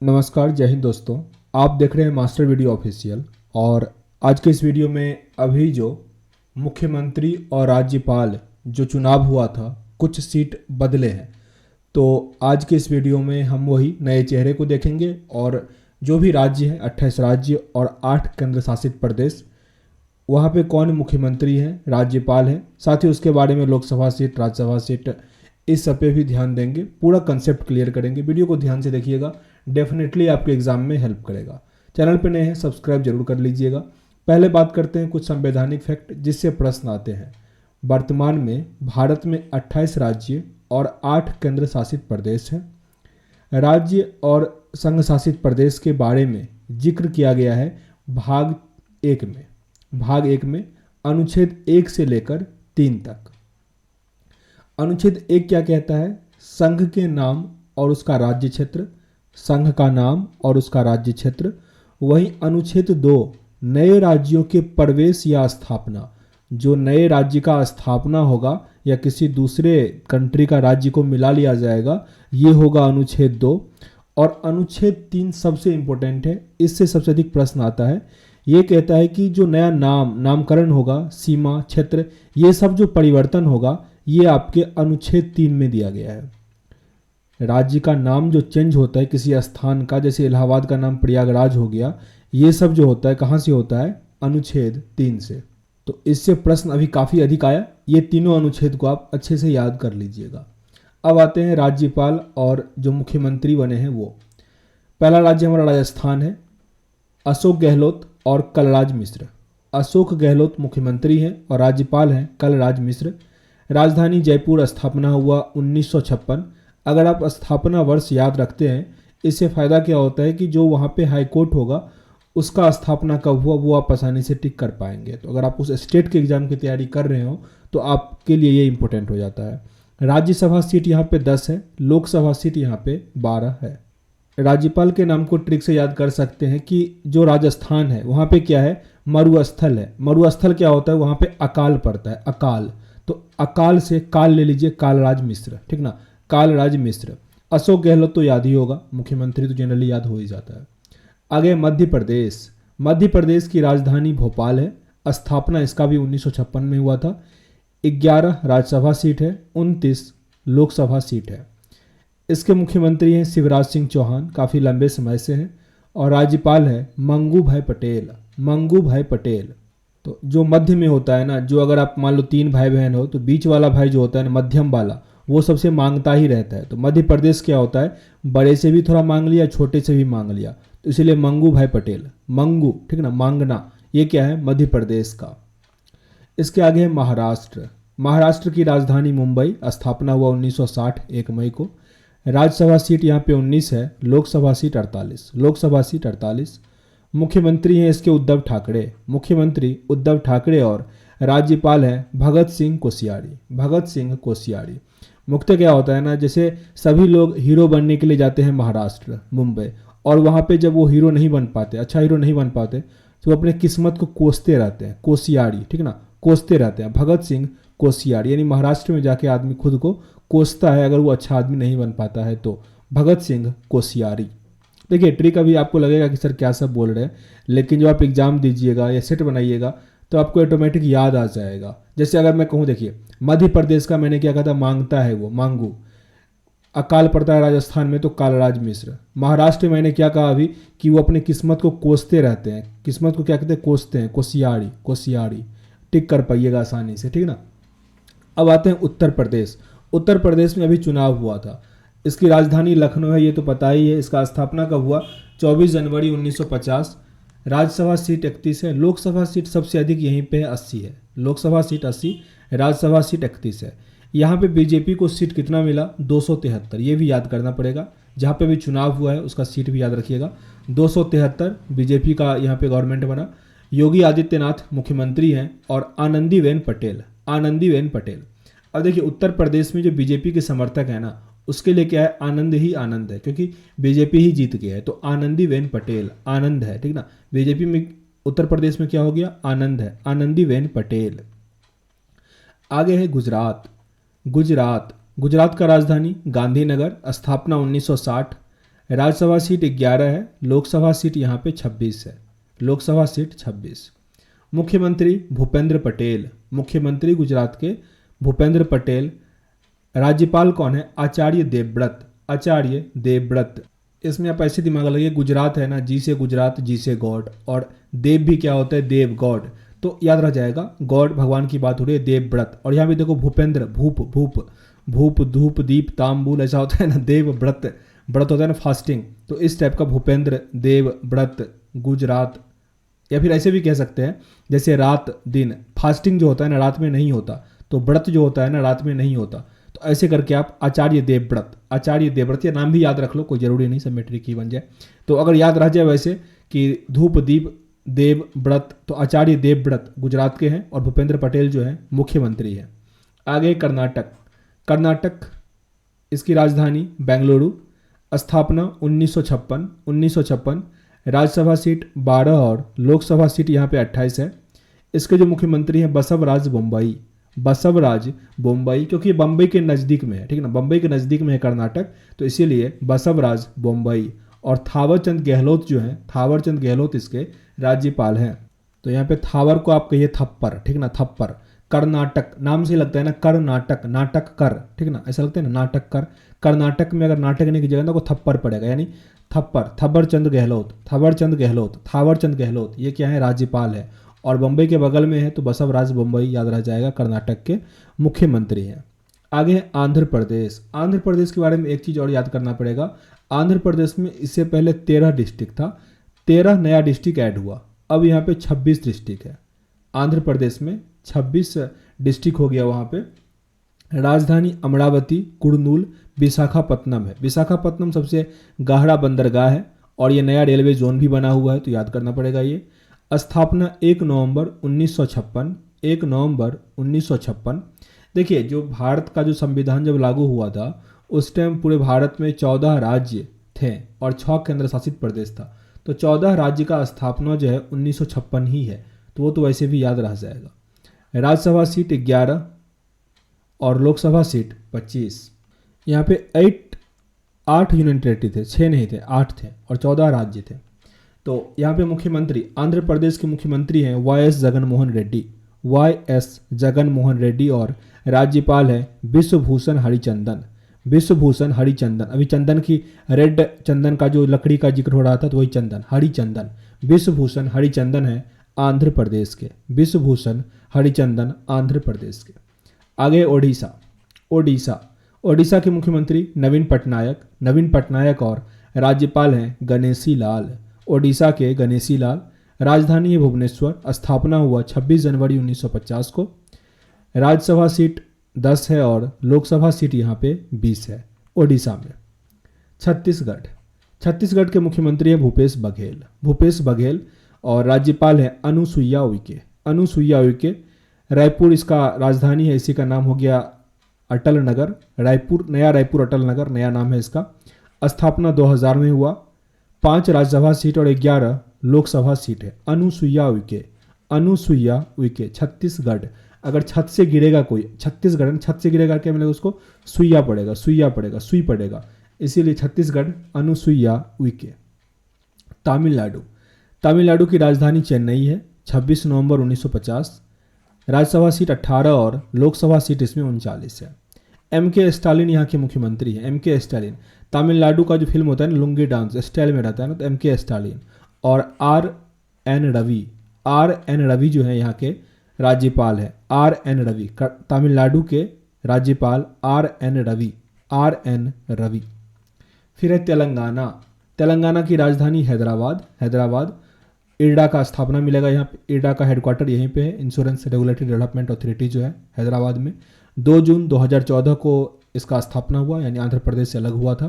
नमस्कार, जय हिंद दोस्तों। आप देख रहे हैं मास्टर वीडियो ऑफिशियल। और आज के इस वीडियो में अभी जो मुख्यमंत्री और राज्यपाल जो चुनाव हुआ था, कुछ सीट बदले हैं। तो आज के इस वीडियो में हम वही नए चेहरे को देखेंगे और जो भी राज्य है, 28 राज्य और 8 केंद्र शासित प्रदेश, वहाँ पे कौन मुख्यमंत्री हैं, राज्यपाल हैं, साथ ही उसके बारे में लोकसभा सीट, राज्यसभा सीट, इस सब पे भी ध्यान देंगे। पूरा कंसेप्ट क्लियर करेंगे। वीडियो को ध्यान से देखिएगा, डेफिनेटली आपके एग्जाम में हेल्प करेगा। चैनल पे नए हैं, सब्सक्राइब जरूर कर लीजिएगा। पहले बात करते हैं कुछ संवैधानिक फैक्ट जिससे प्रश्न आते हैं। वर्तमान में भारत में 28 राज्य और 8 केंद्र शासित प्रदेश हैं। राज्य और संघ शासित प्रदेश के बारे में जिक्र किया गया है भाग 1 में अनुच्छेद 1 से लेकर 3 तक। अनुच्छेद 1 क्या कहता है? संघ के नाम और उसका राज्य क्षेत्र, संघ का नाम और उसका राज्य क्षेत्र। वहीं अनुच्छेद 2 नए राज्यों के प्रवेश या स्थापना, जो नए राज्य का स्थापना होगा या किसी दूसरे कंट्री का राज्य को मिला लिया जाएगा, ये होगा अनुच्छेद 2। और अनुच्छेद 3 सबसे इंपॉर्टेंट है, इससे सबसे अधिक प्रश्न आता है। ये कहता है कि जो नया नामकरण होगा, सीमा, क्षेत्र, ये सब जो परिवर्तन होगा, ये आपके अनुच्छेद 3 में दिया गया है। राज्य का नाम जो चेंज होता है किसी स्थान का, जैसे इलाहाबाद का नाम प्रयागराज हो गया, ये सब जो होता है कहाँ से होता है? अनुच्छेद 3 से। तो इससे प्रश्न अभी काफ़ी अधिक आया। ये तीनों अनुच्छेद को आप अच्छे से याद कर लीजिएगा। अब आते हैं राज्यपाल और जो मुख्यमंत्री बने हैं वो। पहला राज्य हमारा राजस्थान है, अशोक गहलोत और कलराज मिश्र। अशोक गहलोत मुख्यमंत्री हैं और राज्यपाल हैं कलराज मिश्र। राजधानी जयपुर, स्थापना हुआ 1956। अगर आप स्थापना वर्ष याद रखते हैं, इससे फ़ायदा क्या होता है कि जो वहाँ पे हाई कोर्ट होगा उसका स्थापना कब हुआ वो आप आसानी से टिक कर पाएंगे। तो अगर आप उस स्टेट के एग्ज़ाम की तैयारी कर रहे हो तो आपके लिए ये इंपॉर्टेंट हो जाता है। राज्यसभा सीट यहाँ पे 10 है, लोकसभा सीट यहाँ पे 12 है। राज्यपाल के नाम को ट्रिक से याद कर सकते हैं कि जो राजस्थान है वहाँ पे क्या है? मरुस्थल है। मरुस्थल क्या होता है? वहाँ पे अकाल पड़ता है, अकाल। तो अकाल से काल ले लीजिए, कालराज मिश्र, ठीक ना, कालराज मिश्र। अशोक गहलोत तो याद ही होगा, मुख्यमंत्री तो जनरली याद हो ही जाता है। आगे मध्य प्रदेश। मध्य प्रदेश की राजधानी भोपाल है, स्थापना इसका भी 1956 में हुआ था। 11 राज्यसभा सीट है, 29 लोकसभा सीट है। इसके मुख्यमंत्री हैं शिवराज सिंह चौहान, काफ़ी लंबे समय से हैं। और राज्यपाल है मंगू भाई पटेल, मंगू भाई पटेल। तो जो मध्य में होता है ना, जो अगर आप मान लो 3 भाई बहन हो तो बीच वाला भाई जो होता है ना, मध्यम वाला, वो सबसे मांगता ही रहता है। तो मध्य प्रदेश क्या होता है? बड़े से भी थोड़ा मांग लिया, छोटे से भी मांग लिया, तो इसीलिए मंगू भाई पटेल, मंगू, ठीक ना, मांगना, ये क्या है? मध्य प्रदेश का। इसके आगे है महाराष्ट्र। महाराष्ट्र की राजधानी मुंबई, स्थापना हुआ 1960 1 मई को। राज्यसभा सीट यहाँ पे 19 है, लोकसभा सीट 48, लोकसभा सीट 48। मुख्यमंत्री हैं इसके उद्धव ठाकरे, मुख्यमंत्री उद्धव ठाकरे। और राज्यपाल है भगत सिंह कोश्यारी, भगत सिंह कोश्यारी। मुख्यतः क्या होता है ना, जैसे सभी लोग हीरो बनने के लिए जाते हैं महाराष्ट्र, मुंबई, और वहाँ पे जब वो हीरो नहीं बन पाते, अच्छा हीरो नहीं बन पाते, तो वो अपने किस्मत को कोसते रहते हैं, कोश्यारी, ठीक ना, कोसते रहते हैं। भगत सिंह कोश्यारी, यानी महाराष्ट्र में जाके आदमी खुद को कोसता है अगर वो अच्छा आदमी नहीं बन पाता है तो। भगत सिंह कोश्यारी। देखिए ट्रिक अभी आपको लगेगा कि सर क्या सब बोल रहे हैं, लेकिन जब आप एग्जाम दीजिएगा या सेट बनाइएगा तो आपको ऑटोमेटिक याद आ जाएगा। जैसे अगर मैं कहूँ, देखिए मध्य प्रदेश का मैंने क्या कहा था? मांगता है वो, मांगू। अकाल पड़ता है राजस्थान में तो कालराज मिश्र। महाराष्ट्र में मैंने क्या कहा अभी कि वो अपने किस्मत को कोसते रहते हैं, किस्मत को क्या कहते हैं? कोसते हैं, कोश्यारी, कोश्यारी। टिक कर पाइएगा आसानी से, ठीक ना। अब आते हैं उत्तर प्रदेश। उत्तर प्रदेश में अभी चुनाव हुआ था, इसकी राजधानी लखनऊ है, ये तो पता ही है। इसका स्थापना कब हुआ? 24 जनवरी 1950। राज्यसभा सीट 31 है, लोकसभा सीट सबसे अधिक यहीं पे 80 है, लोकसभा सीट 80, राज्यसभा सीट 31 है। यहाँ पे बीजेपी को सीट कितना मिला? 273, ये भी याद करना पड़ेगा। जहाँ पे भी चुनाव हुआ है उसका सीट भी याद रखिएगा, 273 बीजेपी का यहाँ पे गवर्नमेंट बना। योगी आदित्यनाथ मुख्यमंत्री हैं और आनंदीबेन पटेल, आनंदीबेन पटेल। अब देखिए उत्तर प्रदेश में जो बीजेपी के समर्थक है ना, उसके लिए क्या है? आनंद ही आनंद है, क्योंकि बीजेपी ही जीत गया है। तो आनंदीबेन पटेल, आनंद है, ठीक ना। बीजेपी में उत्तर प्रदेश में क्या हो गया? आनंद है, आनंदीबेन पटेल। आगे है गुजरात। गुजरात का राजधानी गांधीनगर, स्थापना 1960। राज्यसभा सीट 11 है, लोकसभा सीट यहाँ पे 26 है, लोकसभा सीट 26। मुख्यमंत्री भूपेंद्र पटेल, मुख्यमंत्री गुजरात के भूपेंद्र पटेल। राज्यपाल कौन है? आचार्य देवव्रत, आचार्य देवव्रत। इसमें आप ऐसे दिमाग लगाइए, गुजरात है ना, जी से गुजरात, जी से गॉड, और देव भी क्या होता है? देव, गॉड, तो याद रह जाएगा, गॉड भगवान की बात हो रही है, देवव्रत। और यहाँ पे देखो भूपेंद्र, भूप भूप भूप धूप दीप तांबूल, ऐसा होता है ना, देव व्रत, व्रत होता है ना फास्टिंग, तो इस टाइप का भूपेंद्र देव व्रत गुजरात। या फिर ऐसे भी कह सकते हैं जैसे रात दिन, फास्टिंग जो होता है ना रात में नहीं होता, तो व्रत जो होता है ना रात में नहीं होता, तो ऐसे करके आप आचार्य देवव्रत, आचार्य देवव्रत, या नाम भी याद रख लो, कोई जरूरी नहीं सब मेट्रिक की बन जाए। तो अगर याद रह जाए वैसे कि धूप दीप देव व्रत, तो आचार्य देवव्रत गुजरात के हैं और भूपेंद्र पटेल जो है मुख्यमंत्री है। आगे कर्नाटक, कर्नाटक इसकी राजधानी बेंगलुरु, स्थापना 1956, 1956, राज्यसभा सीट 12 और लोकसभा सीट यहाँ पे 28 है। इसके जो मुख्यमंत्री हैं बसवराज बोम्मई, बसवराज बोम्मई, क्योंकि बम्बई के नज़दीक में है, ठीक है ना, बम्बई के नज़दीक में है कर्नाटक, तो इसीलिए बसवराज बोम्मई। और थावरचंद गहलोत जो हैं, थावरचंद गहलोत इसके राज्यपाल हैं। तो यहाँ पे थावर को आप कहिए थप्पर, ठीक ना, थप्पर। कर्नाटक नाम से लगता है ना, कर्नाटक, नाटक कर, ठीक ना, ऐसा लगता है ना, नाटक कर। कर्नाटक में अगर नाटक नहीं की जगह ना को थप्पर पड़ेगा, यानी थप्पर। थब्बरचंद गहलोत, थब्बरचंद गहलोत, थावरचंद गहलोत, ये क्या है? राज्यपाल है। और बम्बई के बगल में है तो बसवराज बोम्मई याद रह जाएगा, कर्नाटक के मुख्यमंत्री हैं। आगे है आंध्र प्रदेश। आंध्र प्रदेश के बारे में एक चीज़ और याद करना पड़ेगा, आंध्र प्रदेश में इससे पहले 13 डिस्ट्रिक्ट था, 13 नया डिस्ट्रिक्ट ऐड हुआ, अब यहाँ पे 26 डिस्ट्रिक्ट है। आंध्र प्रदेश में 26 डिस्ट्रिक्ट हो गया वहाँ पे। राजधानी अमरावती, कुर्नूल, विशाखापत्तनम है। विशाखापत्तनम सबसे गहरा बंदरगाह है और ये नया रेलवे जोन भी बना हुआ है, तो याद करना पड़ेगा ये। स्थापना 1 नवंबर 1956, 1 नवंबर 1956। देखिए जो भारत का जो संविधान जब लागू हुआ था उस टाइम पूरे भारत में 14 राज्य थे और 6 केंद्र शासित प्रदेश था, तो 14 राज्य का स्थापना जो है 1956 ही है, तो वो तो वैसे भी याद रह जाएगा। राज्यसभा सीट 11 और लोकसभा सीट 25। यहाँ पे 8 यूनियन टेरिटरी थे, 6 नहीं थे, 8 थे और 14 राज्य थे। तो यहाँ पे मुख्यमंत्री, आंध्र प्रदेश के मुख्यमंत्री हैं वाई.एस. जगनमोहन रेड्डी, वाई.एस. जगनमोहन रेड्डी, और राज्यपाल है विश्वभूषण हरिचंदन, विश्वभूषण हरिचंदन। अभी चंदन की, रेड चंदन का जो लकड़ी का जिक्र हो रहा था, तो वही चंदन, हरिचंदन, विश्वभूषण हरिचंदन है आंध्र प्रदेश के, विश्वभूषण हरिचंदन आंध्र प्रदेश के। आगे ओडिशा, ओडिशा, ओडिशा के मुख्यमंत्री नवीन पटनायक, नवीन पटनायक, और राज्यपाल हैं गणेशी लाल, ओडिशा के गणेशी लाल। राजधानी है भुवनेश्वर, स्थापना हुआ 26 जनवरी 1950 को। राज्यसभा सीट 10 है और लोकसभा सीट यहाँ पे 20 है ओडिशा में। छत्तीसगढ़, छत्तीसगढ़ के मुख्यमंत्री है भूपेश बघेल, भूपेश बघेल, और राज्यपाल है अनुसुईया उइके, अनुसुईया उइके। रायपुर इसका राजधानी है, इसी का नाम हो गया अटल नगर, रायपुर, नया रायपुर अटल नगर नया नाम है इसका। स्थापना 2000 में हुआ। 5 राज्यसभा सीट और 11 लोकसभा सीट है। अनुसुईया उइके, अनुसुईया उइके, छत्तीसगढ़। अगर छत से गिरेगा कोई, छत्तीसगढ़ छत से गिरेगा क्या मिलेगा उसको? सुइया पड़ेगा, सुइया पड़ेगा, सुई पड़ेगा, इसीलिए छत्तीसगढ़ अनुसुईया उइके। तमिलनाडु, तमिलनाडु की राजधानी चेन्नई है, 26 नवंबर 1950। राज्यसभा सीट 18 और लोकसभा सीट इसमें 39 है। M.K. स्टालिन यहाँ के मुख्यमंत्री हैं, M.K. स्टालिन। तमिलनाडु का जो फिल्म होता है ना लुंगी डांस स्टाइल में रहता है ना, तो M.K. स्टालिन। और R.N. रवि, R.N. रवि जो है यहाँ के राज्यपाल है, R.N. रवि, तमिलनाडु के राज्यपाल R.N. रवि, R.N. रवि। फिर है तेलंगाना, तेलंगाना की राजधानी हैदराबाद, हैदराबाद। इरडा का स्थापना मिलेगा यहाँ पे, इरडा का हेडक्वार्टर यहीं पे है, इंश्योरेंस रेगुलेटरी डेवलपमेंट अथॉरिटी जो है हैदराबाद में। 2 जून 2014 को इसका स्थापना हुआ, यानी आंध्र प्रदेश से अलग हुआ था।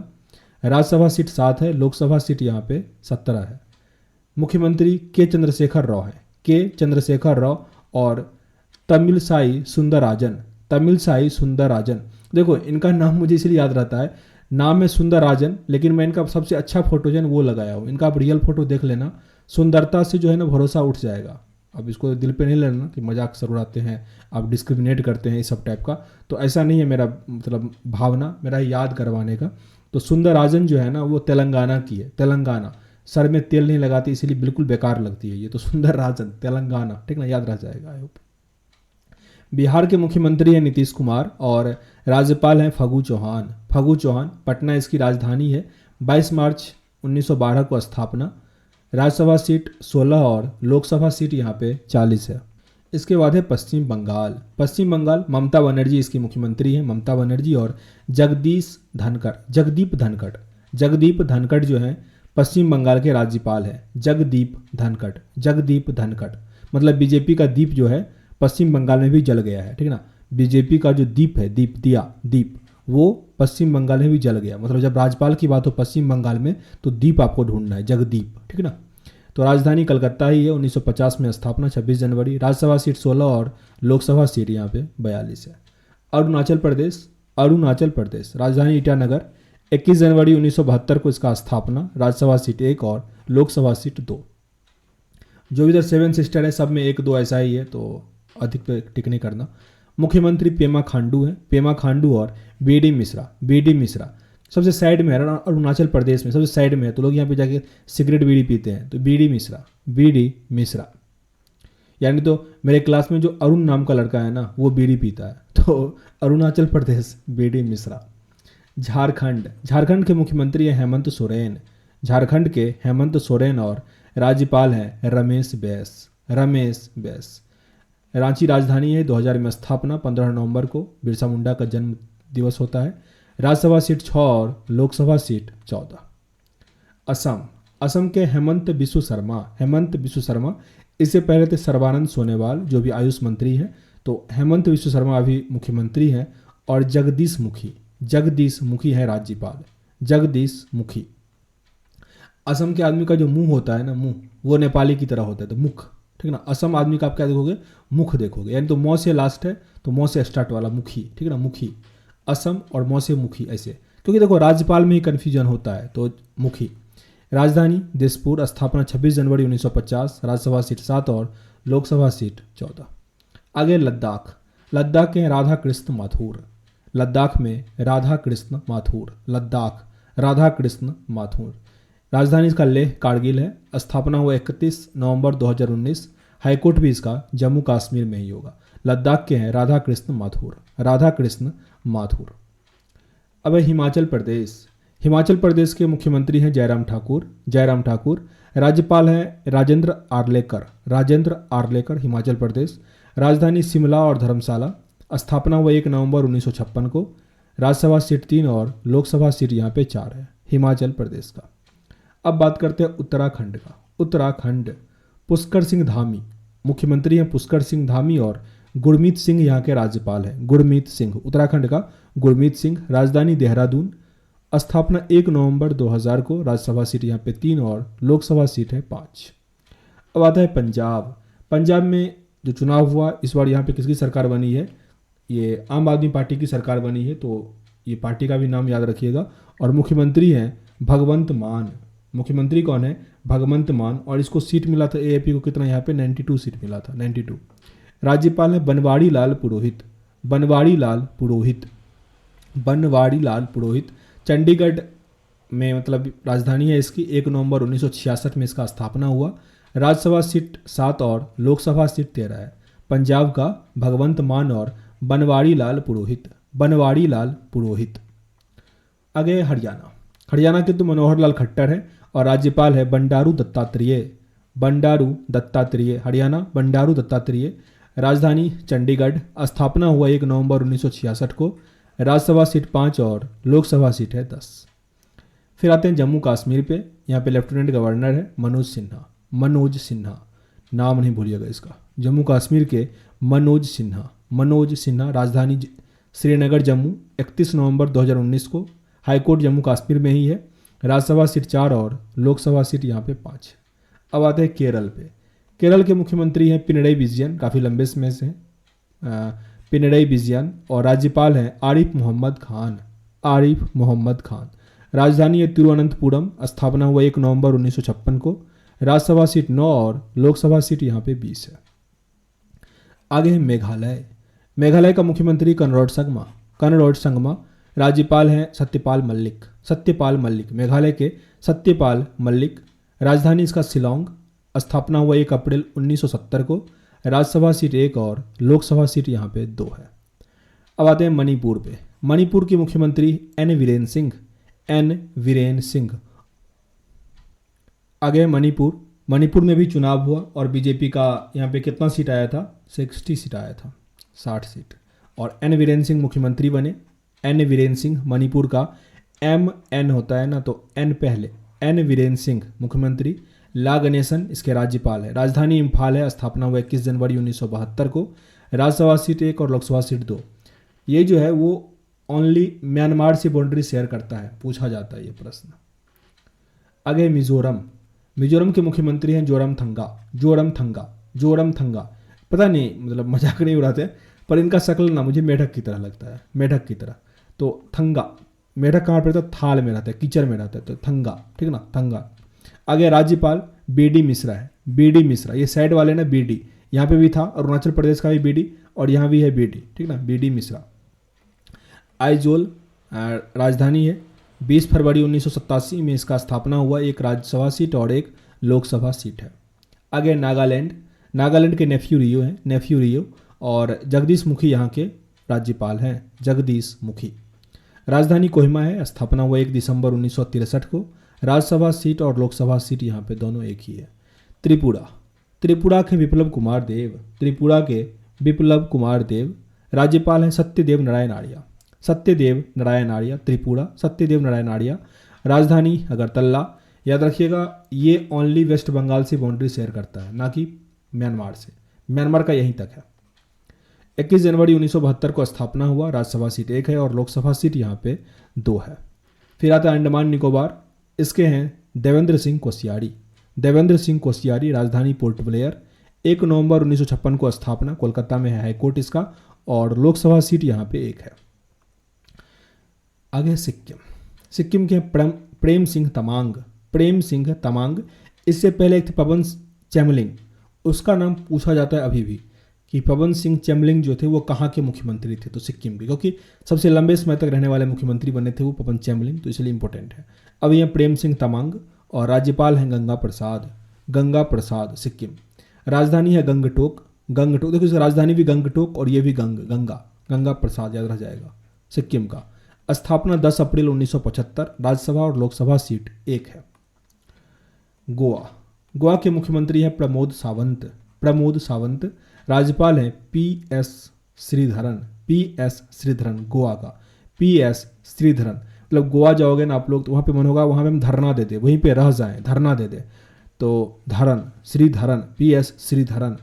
राज्यसभा सीट 7 है, लोकसभा सीट यहाँ पे 17 है। मुख्यमंत्री के चंद्रशेखर राव है, के चंद्रशेखर राव, और तमिलसाई सुंदरराजन, तमिलसाई सुंदरराजन। देखो इनका नाम मुझे इसलिए याद रहता है, नाम है सुंदरराजन, लेकिन मैं इनका सबसे अच्छा फोटो जो है वो लगाया हूँ। इनका आप रियल फोटो देख लेना, सुंदरता से जो है ना भरोसा उठ जाएगा। अब इसको दिल पे नहीं लेना कि मजाक से उड़ाते हैं, आप डिस्क्रिमिनेट करते हैं इस सब टाइप का, तो ऐसा नहीं है मेरा मतलब भावना, मेरा याद करवाने का। तो सुंदरराजन जो है ना वो तेलंगाना की है, तेलंगाना। सर में तेल नहीं लगाती इसीलिए बिल्कुल बेकार लगती है ये, तो सुंदरराजन तेलंगाना, ठीक ना, याद रह जाएगा आई होप। बिहार के मुख्यमंत्री हैं नीतीश कुमार और राज्यपाल हैं फागू चौहान। फागू चौहान, पटना इसकी राजधानी है। 22 मार्च 1912 को स्थापना। राज्यसभा सीट 16 और लोकसभा सीट यहाँ पे 40 है। इसके बाद है पश्चिम बंगाल। पश्चिम बंगाल, ममता बनर्जी इसकी मुख्यमंत्री हैं, ममता बनर्जी और जगदीप धनखड़ जो हैं पश्चिम बंगाल के राज्यपाल हैं। जगदीप धनखड़ मतलब बीजेपी का दीप जो है पश्चिम बंगाल में भी जल गया है, ठीक है ना। बीजेपी का जो दीप है, दीप वो पश्चिम बंगाल में भी जल गया। मतलब जब राज्यपाल की बात हो पश्चिम बंगाल में तो दीप आपको ढूंढना है, जगदीप, ठीक है ना। तो राजधानी कलकत्ता ही है। 1950 में स्थापना 26 जनवरी। राज्यसभा सीट 16 और लोकसभा सीट यहाँ पे 42 है। अरुणाचल प्रदेश, राजधानी ईटानगर। 21 जनवरी 1972 को इसका स्थापना। राज्यसभा सीट 1 और लोकसभा सीट 2। जो इधर 7 सिस्टर है सब में 1-2 ऐसा ही है, तो अधिक पे टिक नहीं करना। मुख्यमंत्री पेमा खांडू है, पेमा खांडू और बीडी मिश्रा सबसे साइड में है। अरुणाचल प्रदेश में सबसे साइड में है, तो लोग यहाँ पे जाके सिगरेट बीड़ी पीते हैं, तो बीडी मिश्रा। यानी तो मेरे क्लास में जो अरुण नाम का लड़का है ना वो बीड़ी पीता है, तो अरुणाचल प्रदेश बीडी मिश्रा। झारखंड के मुख्यमंत्री हैं हेमंत सोरेन और राज्यपाल हैं रमेश बैस। रांची राजधानी है। 2000 में स्थापना। 15 नवंबर को बिरसा मुंडा का जन्म दिवस होता है। राज्यसभा सीट 6 और लोकसभा सीट 14। असम के हेमंत बिस्व शर्मा। इससे पहले थे सर्बानंद सोनोवाल जो भी आयुष मंत्री हैं, तो हेमंत बिस्व शर्मा अभी मुख्यमंत्री हैं और जगदीश मुखी है राज्यपाल। असम के आदमी का जो मुंह होता है ना, मुंह वो नेपाली की तरह होता है, तो मुख, ठीक है ना। असम आदमी का आप क्या देखोगे, मुख देखोगे, यानी तो मौ से लास्ट है तो मौ से स्टार्ट वाला मुखी, ठीक है ना, मुखी। असम और मौ से मुखी ऐसे, क्योंकि देखो राज्यपाल में ही कन्फ्यूजन होता है, तो मुखी। राजधानी दिसपुर। स्थापना 26 जनवरी 1950। राज्यसभा सीट 7 और लोकसभा सीट 14। आगे लद्दाख के हैं राधा कृष्ण माथुर। राजधानी इसका लेह कारगिल है। स्थापना हुआ 31 नवंबर 2019। हाईकोर्ट भी इसका जम्मू कश्मीर में ही होगा। लद्दाख के हैं राधा कृष्ण माथुर। अब है हिमाचल प्रदेश के मुख्यमंत्री हैं जयराम ठाकुर। राज्यपाल हैं राजेंद्र आर्लेकर हिमाचल प्रदेश। राजधानी शिमला और धर्मशाला। स्थापना हुआ 1 नवंबर 1956 को। राज्यसभा सीट 3 और लोकसभा सीट यहाँ पे 4 है हिमाचल प्रदेश का। अब बात करते हैं उत्तराखंड। पुष्कर सिंह धामी मुख्यमंत्री हैं, पुष्कर सिंह धामी और गुरमीत सिंह यहाँ के राज्यपाल हैं। उत्तराखंड का गुरमीत सिंह। राजधानी देहरादून। स्थापना 1 नवंबर 2000 को। राज्यसभा सीट यहाँ पे 3 और लोकसभा सीट है 5। अब आता है पंजाब में जो चुनाव हुआ इस बार यहाँ पे किसकी सरकार बनी है, ये आम आदमी पार्टी की सरकार बनी है, तो ये पार्टी का भी नाम याद रखिएगा। और मुख्यमंत्री हैं भगवंत मान। मुख्यमंत्री कौन है, भगवंत मान। और इसको सीट मिला था एएपी को कितना, यहाँ पे 92 सीट मिला था, 92। राज्यपाल है बनवारी लाल पुरोहित। चंडीगढ़ में मतलब राजधानी है इसकी। 1 नवंबर 1966 में इसका स्थापना हुआ। राज्यसभा सीट 7 और लोकसभा सीट 13 है। पंजाब का भगवंत मान और बनवारी लाल पुरोहित। आगे हरियाणा के तो मनोहर लाल खट्टर है और राज्यपाल है बंडारू दत्तात्रेय। हरियाणा बंडारू दत्तात्रेय। राजधानी चंडीगढ़। स्थापना हुआ 1 नवंबर 1966 को। राज्यसभा सीट 5 और लोकसभा सीट है 10। फिर आते हैं जम्मू कश्मीर पे। यहाँ पे लेफ्टिनेंट गवर्नर है मनोज सिन्हा, नाम नहीं भूलिएगा इसका। जम्मू कश्मीर के मनोज सिन्हा। राजधानी श्रीनगर जम्मू। 31 नवंबर 2019 को। हाईकोर्ट जम्मू कश्मीर में ही है। राज्यसभा सीट 4 और लोकसभा सीट यहाँ पे 5। अब आते हैं केरल पे। केरल के मुख्यमंत्री हैं पिनरई विजयन, काफ़ी लंबे समय से पिनरई विजयन। और राज्यपाल हैं आरिफ मोहम्मद खान। राजधानी है तिरुवनंतपुरम। स्थापना हुआ 1 नवंबर 1956 को। राज्यसभा सीट 9 और लोकसभा सीट यहाँ पे 20 है। आगे है मेघालय का मुख्यमंत्री कनरॉड संगमा। राज्यपाल हैं सत्यपाल मलिक। सत्यपाल मलिक, मेघालय के सत्यपाल मलिक। राजधानी इसका शिलोंग। स्थापना हुआ 1 अप्रैल 1970 को। राज्यसभा सीट 1 और लोकसभा सीट यहाँ पे 2 है। अब आते हैं मणिपुर पे। मणिपुर के मुख्यमंत्री एन वीरेन सिंह। एन वीरेन सिंह। आगे मणिपुर। मणिपुर में भी चुनाव हुआ और बीजेपी का यहाँ पे कितना सीट आया था? 60 सीट आया था, 60 सीट। और एन वीरेन सिंह मुख्यमंत्री बने। एन वीरेन सिंह, मणिपुर का MN होता है ना, तो N पहले। एन वीरेन सिंह मुख्यमंत्री। ला गणेशन इसके राज्यपाल है। राजधानी इम्फाल है। स्थापना हुआ 21 जनवरी 1972 को। राज्यसभा सीट 1 और लोकसभा सीट 2। ये जो है वो ओनली म्यांमार से बाउंड्री शेयर करता है, पूछा जाता है ये प्रश्न। आगे मिजोरम। मिजोरम के मुख्यमंत्री हैं जोरमथंगा। जोरमथंगा, जोरमथंगा। पता नहीं, मतलब मजाक नहीं उड़ाते, पर इनका शक्ल ना मुझे मेढक की तरह लगता है, मेढक की तरह। तो थंगा, मेढक कहाँ पर रहता है? थाल में रहता है, कीचड़ में रहता है, तो थंगा, ठीक ना, थंगा। आगे राज्यपाल BD मिश्रा है। BD मिश्रा, ये साइड वाले ना BD, यहाँ पे भी था, अरुणाचल प्रदेश का भी BD और यहाँ भी है BD, ठीक ना, BD मिश्रा। आइजोल राजधानी है। 20 फरवरी 1987 में इसका स्थापना हुआ। 1 राज्यसभा सीट और 1 लोकसभा सीट है। आगे नागालैंड। नागालैंड के नेफ्यू रियो हैं, नेफ्यू रियो। और जगदीश मुखी यहाँ के राज्यपाल हैं, जगदीश मुखी। राजधानी कोहिमा है। स्थापना हुआ 1 दिसंबर 1963 को। राज्यसभा सीट और लोकसभा सीट यहाँ पे दोनों एक ही है। त्रिपुरा। त्रिपुरा के विप्लव कुमार देव। त्रिपुरा के विप्लव कुमार देव। राज्यपाल हैं सत्यदेव नारायण आर्य। सत्यदेव नारायण आर्य, त्रिपुरा, सत्यदेव नारायण आर्य। राजधानी अगरतला। याद रखिएगा, ये ओनली वेस्ट बंगाल से बाउंड्री शेयर करता है, ना कि म्यांमार से। म्यांमार का यहीं तक है। 21 जनवरी 1972 को स्थापना हुआ। राज्यसभा सीट 1 है और लोकसभा सीट यहाँ पे 2 है। फिर आता है अंडमान निकोबार। इसके हैं देवेंद्र सिंह कोश्यारी। देवेंद्र सिंह कोश्यारी। राजधानी पोर्ट ब्लेयर। 1 नवंबर 1956 को स्थापना। कोलकाता में है हाईकोर्ट इसका। और लोकसभा सीट यहाँ पे 1 है। आगे सिक्किम। सिक्किम के प्रेम सिंह तमांग। प्रेम सिंह तमांग। इससे पहले एक थे पवन चैमलिंग। उसका नाम पूछा जाता है अभी भी कि पवन सिंह चैमलिंग जो थे वो कहाँ के मुख्यमंत्री थे, तो सिक्किम के, क्योंकि सबसे लंबे समय तक रहने वाले मुख्यमंत्री बने थे वो पवन चैमलिंग, तो इसलिए इंपॉर्टेंट है। अब ये प्रेम सिंह तमांग और राज्यपाल हैं गंगा प्रसाद। गंगा प्रसाद, सिक्किम। राजधानी है गंगटोक। गंगटोक, देखो इसकी राजधानी भी गंगटोक और ये भी गंगा। गंगा प्रसाद याद रह जाएगा सिक्किम का। स्थापना 10 अप्रैल 1975। राज्यसभा और लोकसभा सीट 1 है। गोवा। गोवा के मुख्यमंत्री हैं प्रमोद सावंत। प्रमोद सावंत। राज्यपाल हैं PS श्रीधरन। PS श्रीधरन, गोवा का PS श्रीधरन। मतलब गोवा जाओगे ना आप लोग तो वहाँ पे मन होगा वहाँ पे हम धरना दे दे, वहीं पे रह जाएं, धरना दे दे। तो धरन, श्रीधरन, PS श्रीधरन।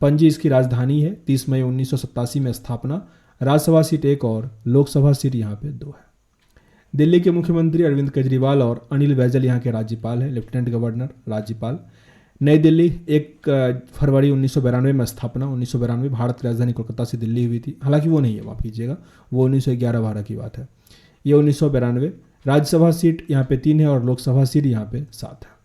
पणजी इसकी राजधानी है। 30 मई 1987 में स्थापना। राज्यसभा सीट 1 और लोकसभा सीट यहाँ पे 2 है। दिल्ली के मुख्यमंत्री अरविंद केजरीवाल और अनिल बैजल यहाँ के राज्यपाल हैं, लेफ्टिनेंट गवर्नर, राज्यपाल। नई दिल्ली 1 फरवरी 1992 में स्थापना। 1992 भारत की राजधानी कोलकाता से दिल्ली हुई थी, हालांकि वो नहीं है, माफ कीजिएगा, वो 1911-12 की बात है। ये 1992। राज्यसभा सीट यहाँ पे 3 है और लोकसभा सीट यहाँ पे 7 है।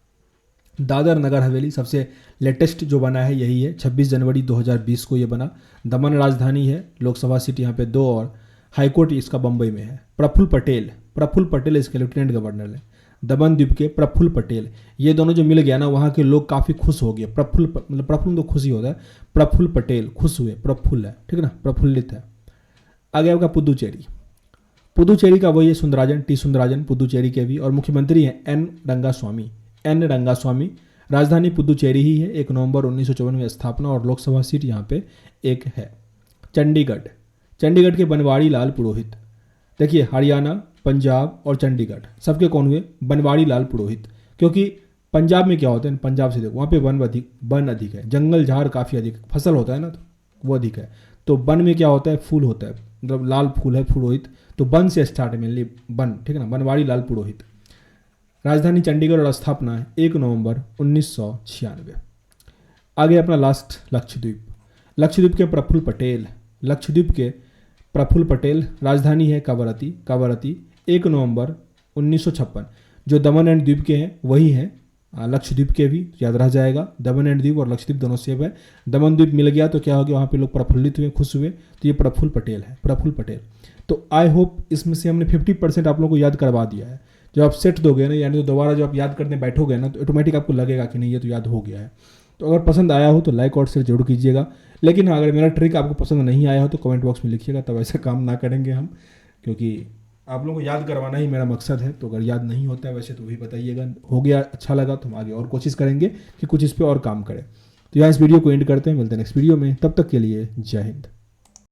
दादर नगर हवेली सबसे लेटेस्ट जो बना है यही है। 26 जनवरी 2020 को ये बना। दमन राजधानी है। लोकसभा सीट यहाँ पे 2 और हाईकोर्ट इसका बम्बई में है। प्रफुल्ल पटेल, प्रफुल्ल पटेल इसके लेफ्टिनेंट गवर्नर है। दमन द्वीप के प्रफुल्ल पटेल। ये दोनों जो मिल गया ना, वहाँ के लोग काफ़ी खुश हो गए। प्रफुल्ल मतलब प्रफुल्ल तो खुशी होता है, प्रफुल्ल पटेल खुश हुए, प्रफुल्ल है, ठीक ना, प्रफुल्लित है। आगे आपका पुदुचेरी। पुदुचेरी का वही है सुंदराजन, T सुंदराजन, पुदुचेरी के भी। और मुख्यमंत्री हैं N रंगास्वामी। N रंगास्वामी। राजधानी पुदुचेरी ही है। 1 नवंबर 1954 में स्थापना और लोकसभा सीट यहाँ पे 1 है। चंडीगढ़। चंडीगढ़ के बनवारी लाल पुरोहित। देखिए हरियाणा, पंजाब और चंडीगढ़ सबके कौन हुए? बनवारी लाल पुरोहित। क्योंकि पंजाब में क्या होता है, पंजाब से देखो वहाँ पे वन अधिक है, जंगल झाड़ काफ़ी अधिक, फसल होता है ना तो वो अधिक है। तो वन में क्या होता है, फूल होता है, मतलब लाल फूल है पुरोहित, तो वन से स्टार्ट मेनली वन, ठीक है ना, बनवारी लाल पुरोहित। राजधानी चंडीगढ़ और स्थापना है 1 नवंबर 1996। आगे अपना लास्ट लक्षद्वीप। लक्षद्वीप के प्रफुल्ल पटेल। लक्षद्वीप के प्रफुल्ल पटेल। राजधानी है कावरती। कावरती 1 नवंबर 1956। जो दमन एंड द्वीप के हैं वही हैं लक्षद्वीप के भी, याद रह जाएगा। दमन एंड द्वीप और लक्षद्वीप दोनों सेम है। दमन द्वीप मिल गया तो क्या हो गया, वहाँ पे लोग प्रफुल्लित हुए, खुश हुए, तो ये प्रफुल्ल पटेल है, प्रफुल्ल पटेल। तो आई होप इसमें से हमने 50% आप लोगों को याद करवा दिया है। जब आप सेट दोगे ना, यानी तो दोबारा जब आप याद करने बैठोगे ना, तो ऑटोमेटिक आपको लगेगा कि नहीं ये तो याद हो गया है। तो अगर पसंद आया हो तो लाइक और शेयर जरूर कीजिएगा। लेकिन हाँ, अगर मेरा ट्रिक आपको पसंद नहीं आया हो तो कमेंट बॉक्स में लिखिएगा, तब ऐसा काम ना करेंगे हम, क्योंकि आप लोगों को याद करवाना ही मेरा मकसद है। तो अगर याद नहीं होता है वैसे तो भी बताइएगा, हो गया अच्छा लगा तो हम आगे और कोशिश करेंगे कि कुछ इस पर और काम करें। तो यहाँ इस वीडियो को एंड करते हैं, मिलते हैं नेक्स्ट वीडियो में, तब तक के लिए जय हिंद।